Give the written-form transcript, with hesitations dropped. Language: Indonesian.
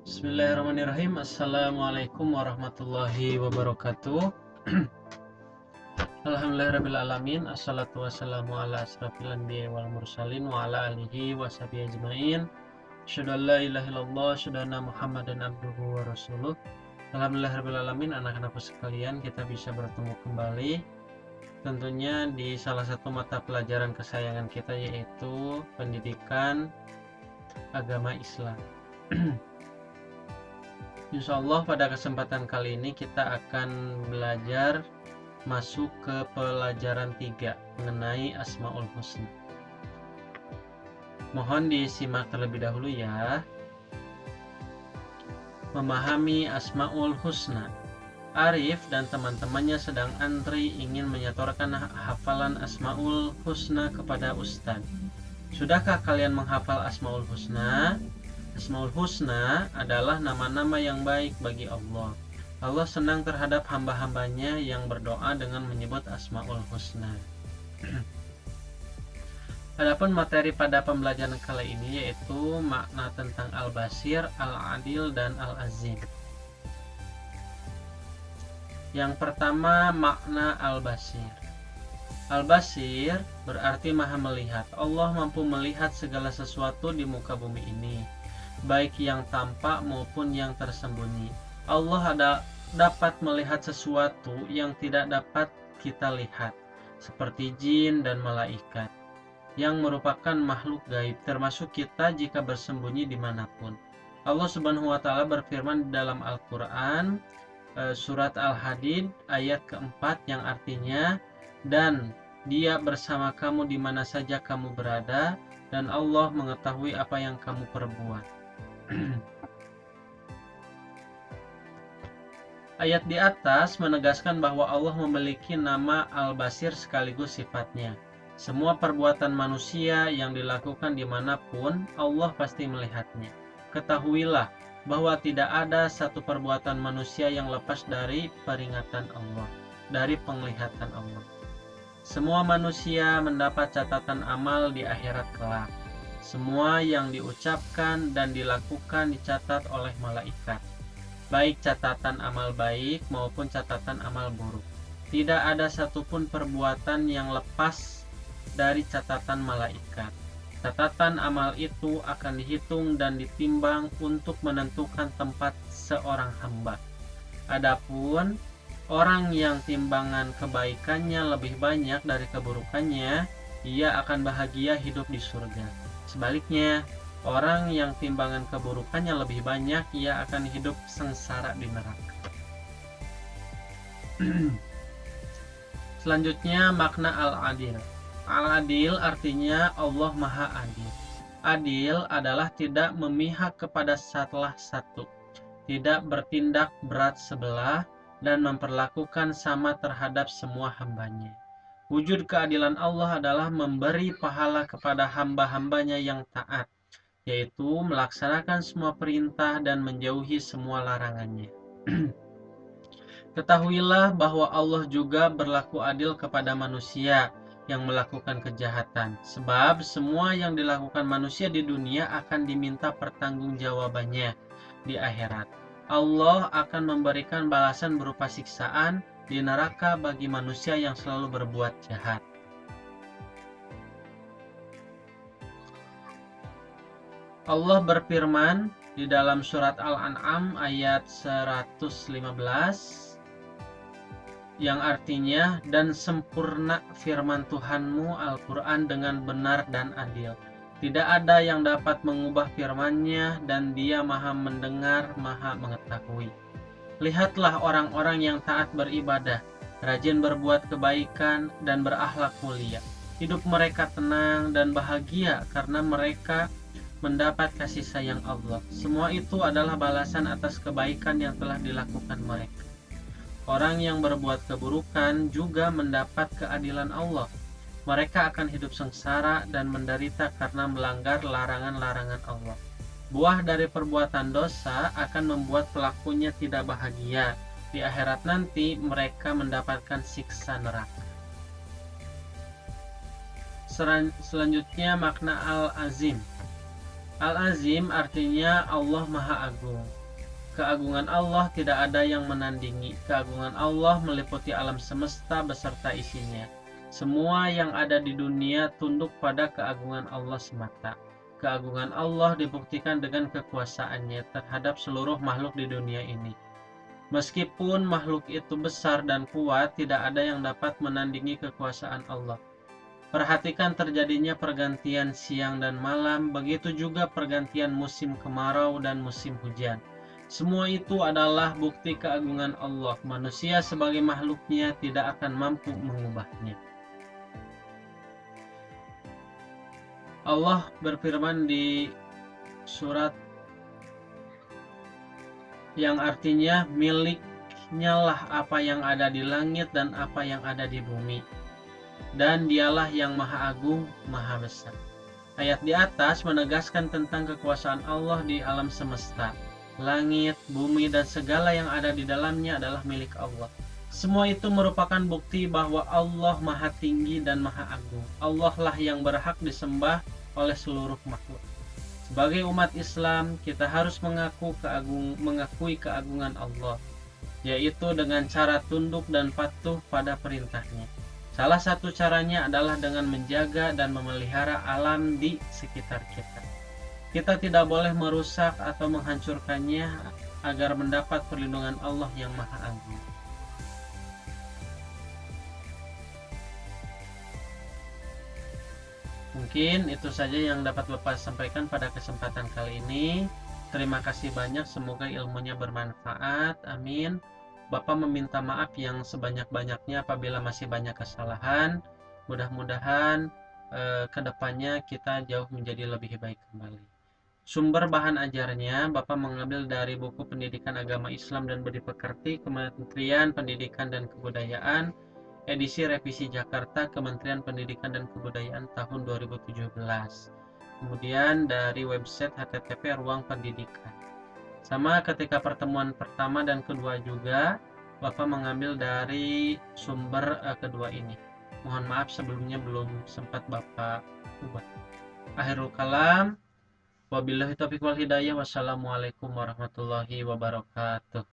Bismillahirrahmanirrahim. Assalamualaikum warahmatullahi wabarakatuh. Alhamdulillahirrabbilalamin. Assalatu wassalamu ala asrafil anbiya wal mursalin wa ala alihi wa sahbihi ajma'in. Asyhadu an la ilaha illallah, asyhadu anna Muhammadan abduhu wa rasuluh. Alhamdulillahirrabbilalamin. Anak-anakku sekalian, kita bisa bertemu kembali tentunya di salah satu mata pelajaran kesayangan kita, yaitu pendidikan agama Islam. Insya Allah pada kesempatan kali ini kita akan belajar masuk ke pelajaran 3 mengenai Asmaul Husna. Mohon disimak terlebih dahulu ya. Memahami Asmaul Husna. Arif dan teman-temannya sedang antri ingin menyetorkan hafalan Asmaul Husna kepada Ustadz. Sudahkah kalian menghafal Asmaul Husna? Asmaul Husna adalah nama-nama yang baik bagi Allah. Allah senang terhadap hamba-hambanya yang berdoa dengan menyebut Asmaul Husna. Adapun materi pada pembelajaran kali ini yaitu makna tentang Al-Basir, Al-Adil, dan Al-Azim. Yang pertama, makna Al-Basir. Al-Basir berarti maha melihat. Allah mampu melihat segala sesuatu di muka bumi ini, baik yang tampak maupun yang tersembunyi. Allah dapat melihat sesuatu yang tidak dapat kita lihat, seperti jin dan malaikat, yang merupakan makhluk gaib, termasuk kita jika bersembunyi dimanapun. Allah Subhanahu wa Ta'ala berfirman dalam Al-Quran, surat Al-Hadid ayat keempat, yang artinya, dan Dia bersama kamu di mana saja kamu berada, dan Allah mengetahui apa yang kamu perbuat. Ayat di atas menegaskan bahwa Allah memiliki nama Al-Basir sekaligus sifatnya. Semua perbuatan manusia yang dilakukan dimanapun, Allah pasti melihatnya. Ketahuilah bahwa tidak ada satu perbuatan manusia yang lepas dari peringatan Allah, dari penglihatan Allah. Semua manusia mendapat catatan amal di akhirat kelak. Semua yang diucapkan dan dilakukan dicatat oleh malaikat, baik catatan amal baik maupun catatan amal buruk. Tidak ada satupun perbuatan yang lepas dari catatan malaikat. Catatan amal itu akan dihitung dan ditimbang untuk menentukan tempat seorang hamba. Adapun orang yang timbangan kebaikannya lebih banyak dari keburukannya, ia akan bahagia hidup di surga. Sebaliknya, orang yang timbangan keburukannya lebih banyak, ia akan hidup sengsara di neraka. Selanjutnya, makna Al-Adil. Al-Adil artinya Allah Maha Adil. Adil adalah tidak memihak kepada salah satu, tidak bertindak berat sebelah, dan memperlakukan sama terhadap semua hambanya. Wujud keadilan Allah adalah memberi pahala kepada hamba-hambanya yang taat, yaitu melaksanakan semua perintah dan menjauhi semua larangannya. Ketahuilah bahwa Allah juga berlaku adil kepada manusia yang melakukan kejahatan, sebab semua yang dilakukan manusia di dunia akan diminta pertanggungjawabannya di akhirat. Allah akan memberikan balasan berupa siksaan di neraka bagi manusia yang selalu berbuat jahat. Allah berfirman di dalam surat Al-An'am ayat 115, yang artinya, dan sempurna firman Tuhanmu Al-Quran dengan benar dan adil. Tidak ada yang dapat mengubah firman-Nya, dan Dia Maha mendengar, Maha mengetahui. Lihatlah orang-orang yang taat beribadah, rajin berbuat kebaikan, dan berakhlak mulia. Hidup mereka tenang dan bahagia karena mereka mendapat kasih sayang Allah. Semua itu adalah balasan atas kebaikan yang telah dilakukan mereka. Orang yang berbuat keburukan juga mendapat keadilan Allah. Mereka akan hidup sengsara dan menderita karena melanggar larangan-larangan Allah. Buah dari perbuatan dosa akan membuat pelakunya tidak bahagia. Di akhirat nanti mereka mendapatkan siksa neraka. Selanjutnya makna Al-Azim. Al-Azim artinya Allah Maha Agung. Keagungan Allah tidak ada yang menandingi. Keagungan Allah meliputi alam semesta beserta isinya. Semua yang ada di dunia tunduk pada keagungan Allah semata. Keagungan Allah dibuktikan dengan kekuasaannya terhadap seluruh makhluk di dunia ini. Meskipun makhluk itu besar dan kuat, tidak ada yang dapat menandingi kekuasaan Allah. Perhatikan terjadinya pergantian siang dan malam, begitu juga pergantian musim kemarau dan musim hujan. Semua itu adalah bukti keagungan Allah. Manusia sebagai makhluknya tidak akan mampu mengubahnya. Allah berfirman di surat yang artinya miliknya lah apa yang ada di langit dan apa yang ada di bumi. Dan dialah yang maha agung, maha besar. Ayat di atas menegaskan tentang kekuasaan Allah di alam semesta. Langit, bumi, dan segala yang ada di dalamnya adalah milik Allah. Semua itu merupakan bukti bahwa Allah Maha Tinggi dan Maha Agung. Allah lah yang berhak disembah oleh seluruh makhluk. Sebagai umat Islam, kita harus mengakui keagungan Allah, yaitu dengan cara tunduk dan patuh pada perintahnya. Salah satu caranya adalah dengan menjaga dan memelihara alam di sekitar kita. Kita tidak boleh merusak atau menghancurkannya agar mendapat perlindungan Allah yang Maha Agung. Mungkin itu saja yang dapat Bapak sampaikan pada kesempatan kali ini. Terima kasih banyak, semoga ilmunya bermanfaat. Amin. Bapak meminta maaf yang sebanyak-banyaknya apabila masih banyak kesalahan. Mudah-mudahan kedepannya kita jauh menjadi lebih baik kembali. Sumber bahan ajarnya Bapak mengambil dari buku Pendidikan Agama Islam dan Budi Pekerti, Kementerian Pendidikan dan Kebudayaan, edisi revisi Jakarta, Kementerian Pendidikan dan Kebudayaan tahun 2017. Kemudian dari website http Ruang Pendidikan. Sama ketika pertemuan pertama dan kedua juga Bapak mengambil dari sumber kedua ini. Mohon maaf sebelumnya belum sempat Bapak ubah. Akhirul kalam. Wabillahi taufiq wal hidayah. Wassalamualaikum warahmatullahi wabarakatuh.